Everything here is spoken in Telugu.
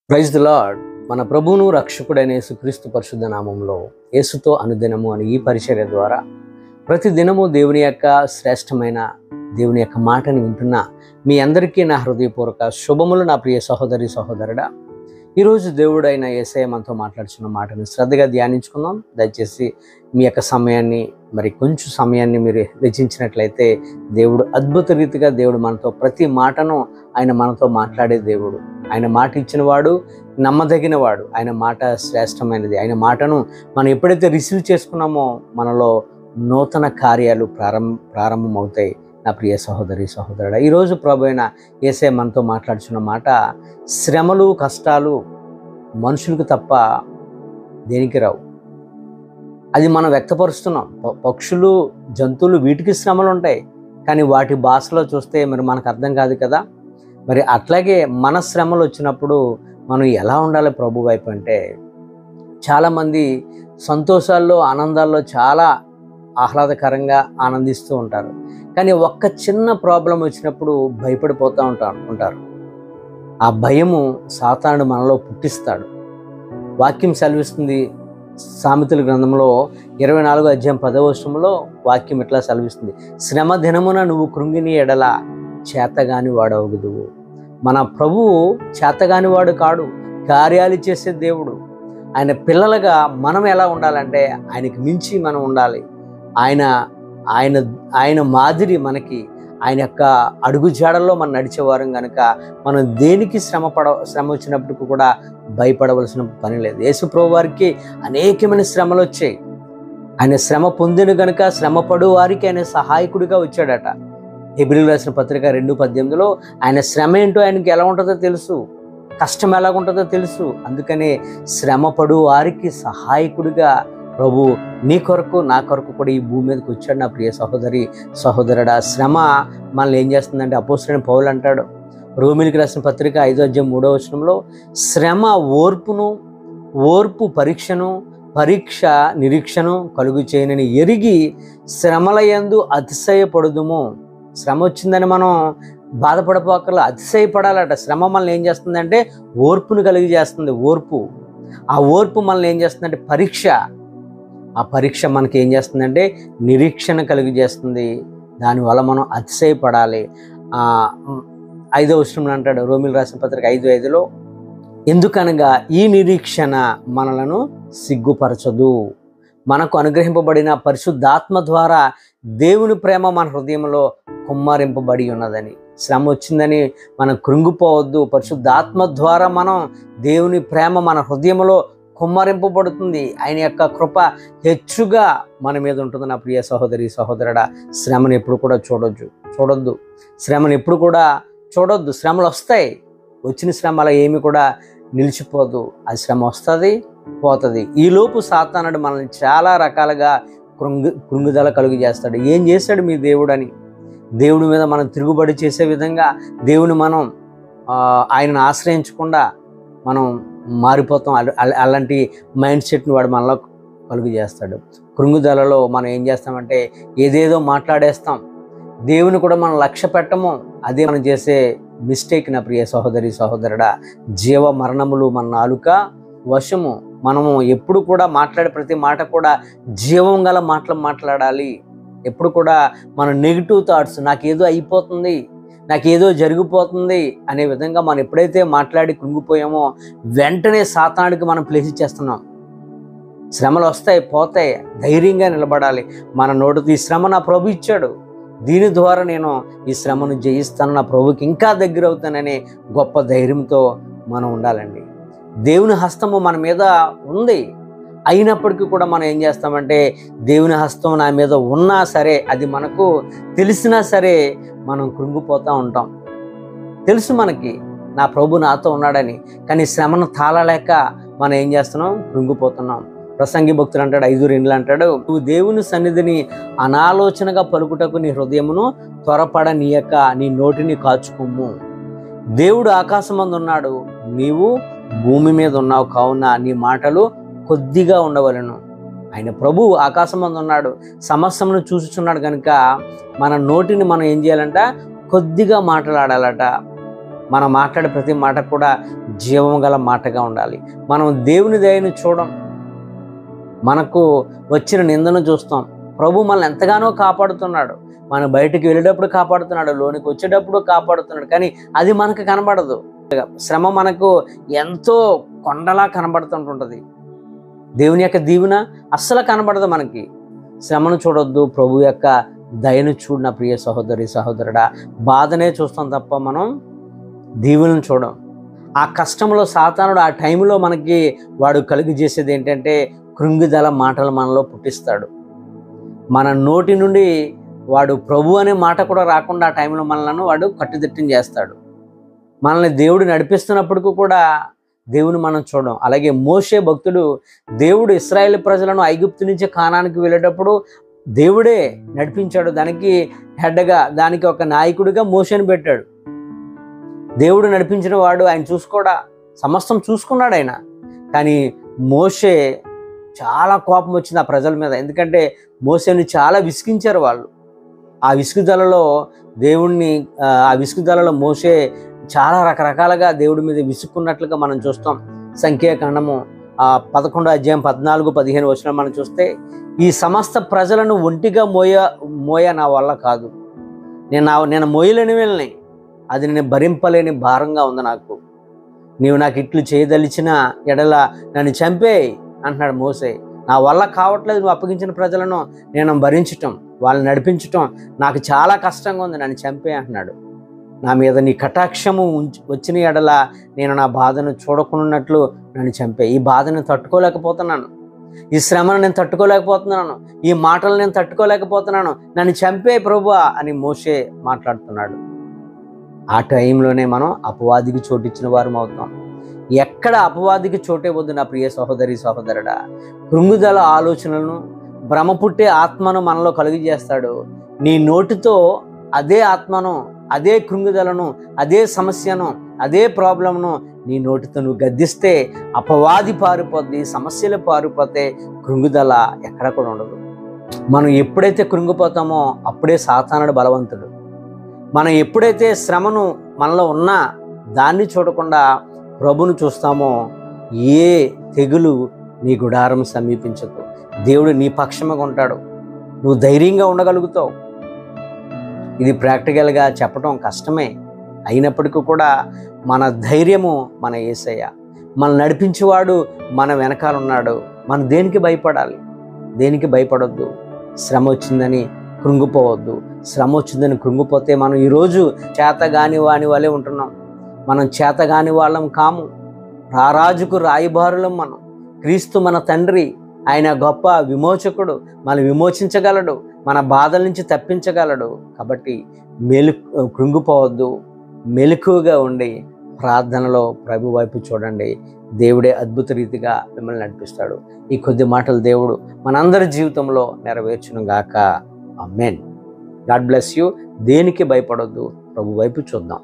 Praise the lord. మన ప్రభువును రక్షకుడైన యేసుక్రీస్తు పరిశుద్ధ నామంలో యేసుతో అనుదినము అని ఈ పరిచర్య ద్వారా ప్రతి దినము దేవుని యొక్క శ్రేష్టమైన దేవుని యొక్క మాటని వింటున్న మీ అందరికీ నా హృదయపూర్వక శుభములు. నా ప్రియ సహోదరి సహోదరుడా, ఈరోజు దేవుడైన యేసయ్య మనతో మాట్లాడుతున్న మాటను శ్రద్ధగా ధ్యానించుకుందాం. దయచేసి మీ యొక్క సమయాన్ని కొంచెం సమయాన్ని మీరు వెచ్చించినట్లయితే దేవుడు అద్భుత రీతిగా దేవుడు మనతో ప్రతి మాటను ఆయన మనతో మాట్లాడే దేవుడు. ఆయన మాట ఇచ్చినవాడు, నమ్మదగిన వాడు. ఆయన మాట శ్రేష్టమైనది. ఆయన మాటను మనం ఎప్పుడైతే రిసీవ్ చేసుకున్నామో మనలో నూతన కార్యాలు ప్రారంభమవుతాయి. నా ప్రియ సహోదరి సహోదరుడా, ఈరోజు ప్రభు అయిన యేసయ్య మనతో మాట్లాడుతున్న మాట, శ్రమలు కష్టాలు మనుషులకు తప్ప దేనికి రావు. అది మనం వ్యక్తపరుస్తున్నాం. పక్షులు, జంతువులు, వీటికి శ్రమలు ఉంటాయి, కానీ వాటి భాషలో చూస్తే మనకు అర్థం కాదు కదా. అట్లాగే మన శ్రమలు వచ్చినప్పుడు మనం ఎలా ఉండాలి ప్రభు వైపు అంటే, చాలామంది సంతోషాల్లో ఆనందాల్లో చాలా ఆహ్లాదకరంగా ఆనందిస్తూ ఉంటారు, కానీ ఒక్క చిన్న ప్రాబ్లం వచ్చినప్పుడు భయపడిపోతూ ఉంటారు. ఆ భయము సాతానుడు మనలో పుట్టిస్తాడు. వాక్యం సెలవిస్తుంది, సామెతల గ్రంథంలో 24వ అధ్యాయం 10వ వచనంలో వాక్యం ఇట్లా సెలవిస్తుంది, శ్రమ దినమున నువ్వు కృంగిని ఎడల చేతగాని వాడవగుదువు. మన ప్రభువు చేతగాని వాడు కాడు, కార్యాలు చేసే దేవుడు. ఆయన పిల్లలుగా మనం ఎలా ఉండాలంటే ఆయనకి మించి మనం ఉండాలి. ఆయన మాదిరి మనకి, ఆయన యొక్క అడుగు జాడల్లో మనం నడిచేవారం కనుక మనం దేనికి శ్రమ వచ్చినప్పటికీ కూడా భయపడవలసిన పని లేదు. యేసు ప్రభు వారికి అనేకమైన శ్రమలు వచ్చాయి. ఆయన శ్రమ పొందిన కనుక శ్రమపడు వారికి ఆయన సహాయకుడిగా వచ్చాడట. హెబ్రీయులకు రాసిన పత్రిక 2:18లో ఆయన శ్రమ ఏంటో ఆయనకి ఎలా ఉంటుందో తెలుసు, కష్టం ఎలాగుంటుందో తెలుసు. అందుకనే శ్రమపడు వారికి సహాయకుడిగా ప్రభు నీ కొరకు నా కొరకు కూడా ఈ భూమి మీదకి వచ్చాడు. నా ప్రియ సహోదరి సహోదరుడా, శ్రమ మనల్ని ఏం చేస్తుందంటే, అపోస్తలుడైన పౌలు అంటాడు రోమీయులకు రాసిన పత్రిక 5వ అధ్యాయం 3వ వచనంలో, శ్రమ ఓర్పును, ఓర్పు పరీక్షను, పరీక్ష నిరీక్షను కలుగు చేయనని ఎరిగి శ్రమలయందు అతిశయపడుదుము. శ్రమ వచ్చిందని మనం బాధపడిపోకర్లా, అతిశయపడాలట. శ్రమ మనల్ని ఏం చేస్తుందంటే ఓర్పును కలిగి చేస్తుంది. ఆ ఓర్పు మనల్ని ఏం చేస్తుందంటే పరీక్ష. ఆ పరీక్ష మనకి ఏం చేస్తుందంటే నిరీక్షణ కలిగి చేస్తుంది. దానివల్ల మనం అతిశయపడాలి. 5వ వచనంలో అంటాడు రోమీయులకు రాసిన పత్రిక 5:5లో, ఎందుకనగా ఈ నిరీక్షణ మనలను సిగ్గుపరచదు, మనకు అనుగ్రహింపబడిన పరిశుద్ధాత్మ ద్వారా దేవుని ప్రేమ మన హృదయంలో కుమ్మరింపబడి ఉన్నదని. శ్రమ వచ్చిందని మనం కృంగిపోవద్దు. పరిశుద్ధాత్మ ద్వారా మనం దేవుని ప్రేమ మన హృదయంలో కుమ్మరింపబడుతుంది. ఆయన యొక్క కృప హెచ్చుగా మన మీద ఉంటుంది. నా ప్రియ సహోదరి సహోదరుడా, శ్రమను ఎప్పుడు కూడా చూడొద్దు. శ్రమను ఎప్పుడు కూడా చూడొద్దు. శ్రమలు వస్తాయి, వచ్చిన శ్రమ అలా ఏమి కూడా నిలిచిపోదు. అది శ్రమ వస్తుంది, పోతుంది. ఈలోపు సాతానుడు మనల్ని చాలా రకాలుగా కృంగుదల కలుగు చేస్తాడు. ఏం చేశాడు మీ దేవుడు అని, దేవుడి మీద మనం తిరుగుబడి చేసే విధంగా దేవుని మనం ఆయనను ఆశ్రయించకుండా మనం మారిపోతాం. అలాంటి మైండ్ సెట్ని వాడు మనలో కలుగు చేస్తాడు. కృంగుదలలో మనం ఏం చేస్తామంటే ఏదేదో మాట్లాడేస్తాం, దేవుని కూడా మనం లక్ష్య పెట్టము. అదే మనం చేసే మిస్టేక్. నా ప్రియ సహోదరి సహోదరుడా, జీవ మరణములు మన నాలుక వశము. మనము ఎప్పుడు కూడా మాట్లాడే ప్రతి మాట కూడా జీవం గల మాటలు మాట్లాడాలి. ఎప్పుడు కూడా మన నెగిటివ్ థాట్స్, నాకేదో అయిపోతుంది, నాకేదో జరిగిపోతుంది అనే విధంగా మనం ఎప్పుడైతే మాట్లాడి కృంగిపోయామో వెంటనే సాతానుడికి మనం ప్లేస్ ఇచ్చేస్తున్నాం. శ్రమలు వస్తాయి, పోతాయి, ధైర్యంగా నిలబడాలి. మన నోటితో ఈ శ్రమ నా ప్రభు ఇచ్చాడు, దీని ద్వారా నేను ఈ శ్రమను జయిస్తాను, నా ప్రభుకి ఇంకా దగ్గర అవుతాననే గొప్ప ధైర్యంతో మనం ఉండాలండి. దేవుని హస్తము మన మీద ఉంది, అయినప్పటికీ కూడా మనం ఏం చేస్తామంటే దేవుని హస్తం నా మీద ఉన్నా సరే, అది మనకు తెలిసినా సరే మనం కృంగిపోతూ ఉంటాం. తెలుసు మనకి నా ప్రభు నాతో ఉన్నాడని, కానీ శ్రమను తాళలేక మనం ఏం చేస్తున్నాం, కృంగిపోతున్నాం. ప్రసంగి భక్తులు అంటాడు 5:2 అంటాడు, నువ్వు దేవుని సన్నిధిని అనాలోచనగా పలుకుటకు నీ హృదయమును త్వరపడనీయక నీ నోటిని కాచుకోము. దేవుడు ఆకాశమందు ఉన్నాడు, నీవు భూమి మీద ఉన్నావు, కావున నీ మాటలు కొద్దిగా ఉండవలను. ఆయన ప్రభు ఆకాశమందు ఉన్నాడు, సమస్తమును చూసుచున్నాడు కనుక మన నోటిని మనం ఏం చేయాలంట, కొద్దిగా మాట్లాడాలట. మనం మాట్లాడే ప్రతి మాట కూడా జీవం గల మాటగా ఉండాలి. మనం దేవుని దయను చూడం, మనకు వచ్చిన నిందను చూస్తాం. ప్రభు మనల్ని ఎంతగానో కాపాడుతున్నాడు. మనం బయటికి వెళ్ళేటప్పుడు కాపాడుతున్నాడు, లోనికి వచ్చేటప్పుడు కాపాడుతున్నాడు. కానీ అది మనకు కనబడదు. శ్రమ మనకు ఎంతో కొండలా కనబడుతుంటుంది. దేవుని యొక్క దీవెన అస్సలు కనబడదు మనకి. శ్రమను చూడొద్దు, ప్రభు యొక్క దయను చూడు నా ప్రియ సహోదరి సహోదరుడా. బాధనే చూస్తాం తప్ప మనం దీవెనను చూడం. ఆ కష్టంలో సాతానుడు ఆ టైంలో మనకి వాడు కలుగు చేసేది ఏంటంటే కృంగిదల మాటలు మనలో పుట్టిస్తాడు. మన నోటి నుండి వాడు ప్రభు అనే మాట కూడా రాకుండా ఆ టైంలో మనలను వాడు కట్టుదిట్టం చేస్తాడు. మనల్ని దేవుడు నడిపిస్తున్నప్పటికీ కూడా దేవుని మనం చూడం. అలాగే మోషే భక్తుడు, దేవుడు ఇశ్రాయేల్ ప్రజలను ఐగుప్తు నుంచి కానానికి వెళ్ళేటప్పుడు దేవుడే నడిపించాడు. దానికి హెడ్గా, దానికి ఒక నాయకుడిగా మోషేని పెట్టాడు. దేవుడు నడిపించిన వాడు, ఆయన చూసుకోడా, సమస్తం చూసుకున్నాడు ఆయన. కానీ మోషే చాలా కోపం వచ్చింది ఆ ప్రజల మీద. ఎందుకంటే మోషేని చాలా విసిగించారు వాళ్ళు. ఆ విసుగుదలలో ఆ విసుగుదలలో మోషే చాలా రకరకాలుగా దేవుడి మీద విసుక్కున్నట్లుగా మనం చూస్తాం. సంఖ్యాకాండము 11వ అధ్యాయం 14-15 వచనం మనం చూస్తే, ఈ సమస్త ప్రజలను ఒంటిగా మోయ నా వల్ల కాదు, నేను మోయలేని వెళ్ళని, అది నేను భరింపలేని భారంగా ఉంది నాకు. నీవు నాకు ఇట్లు చేయదలిచిన ఎడల నన్ను చంపేయి అంటున్నాడు మోసే. నా వల్ల కావట్లేదు నువ్వు అప్పగించిన ప్రజలను నేను భరించటం, వాళ్ళని నడిపించటం నాకు చాలా కష్టంగా ఉంది, నన్ను చంపే అంటున్నాడు. నా మీద నీ కటాక్షము వచ్చిన ఎడల నేను నా బాధను చూడకున్నట్లు నన్ను చంపే. ఈ బాధను తట్టుకోలేకపోతున్నాను, ఈ శ్రమను నేను తట్టుకోలేకపోతున్నాను, ఈ మాటలు నేను తట్టుకోలేకపోతున్నాను, నన్ను చంపే ప్రభువా అని మోషే మాట్లాడుతున్నాడు. ఆ టైంలోనే మనం అపవాదికి చోటిచ్చిన వారం అవుతాం. ఎక్కడ అపవాదికి చోటే వద్దు నా ప్రియ సహోదరి సహోదరుడా. కృంగుదల ఆలోచనలను, భ్రమ పుట్టే ఆత్మను మనలో కలుగజేస్తాడు. నీ నోటితో అదే ఆత్మను, అదే కృంగుదలను, అదే సమస్యను, అదే ప్రాబ్లంను నీ నోటితో నువ్వు గద్దిస్తే అపవాది పారిపోద్ది, సమస్యలు పారిపోతే కృంగుదల ఎక్కడ కూడా ఉండదు. మనం ఎప్పుడైతే కృంగిపోతామో అప్పుడే సాతానుడు బలవంతుడు. మనం ఎప్పుడైతే శ్రమను మనలో ఉన్నా దాన్ని చూడకుండా ప్రభును చూస్తామో ఏ తెగులు నీ గుడారం సమీపించదు. దేవుడు నీ పక్షముగా ఉంటాడు, నువ్వు ధైర్యంగా ఉండగలుగుతావు. ఇది ప్రాక్టికల్గా చెప్పడం కష్టమే అయినప్పటికీ కూడా మన ధైర్యము మన యేసయ్య, మన నడిపించేవాడు మన వెనకాల ఉన్నాడు. మనం దేనికి భయపడాలి? దేనికి భయపడొద్దు. శ్రమ వచ్చిందని కృంగిపోవద్దు. శ్రమ వచ్చిందని కృంగిపోతే మనం ఈరోజు చేతగాని వాని వలె ఉంటున్నాం. మనం చేతగాని వాళ్ళం కాము. రారాజుకు రాయబారులం మనం. క్రీస్తు మన తండ్రి, ఆయన గొప్ప విమోచకుడు, మనం విమోచించగలడు, మన బాధల నుంచి తప్పించగలడు. కాబట్టి కృంగిపోవద్దు, మెలకువగా ఉండి ప్రార్థనలో ప్రభు వైపు చూడండి. దేవుడే అద్భుత రీతిగా మిమ్మల్ని నడిపిస్తాడు. ఈ కొద్ది మాటలు దేవుడు మనందరి జీవితంలో నెరవేర్చును గాక. ఆమేన్. God bless you. దేనికి భయపడొద్దు, ప్రభు వైపు చూద్దాం.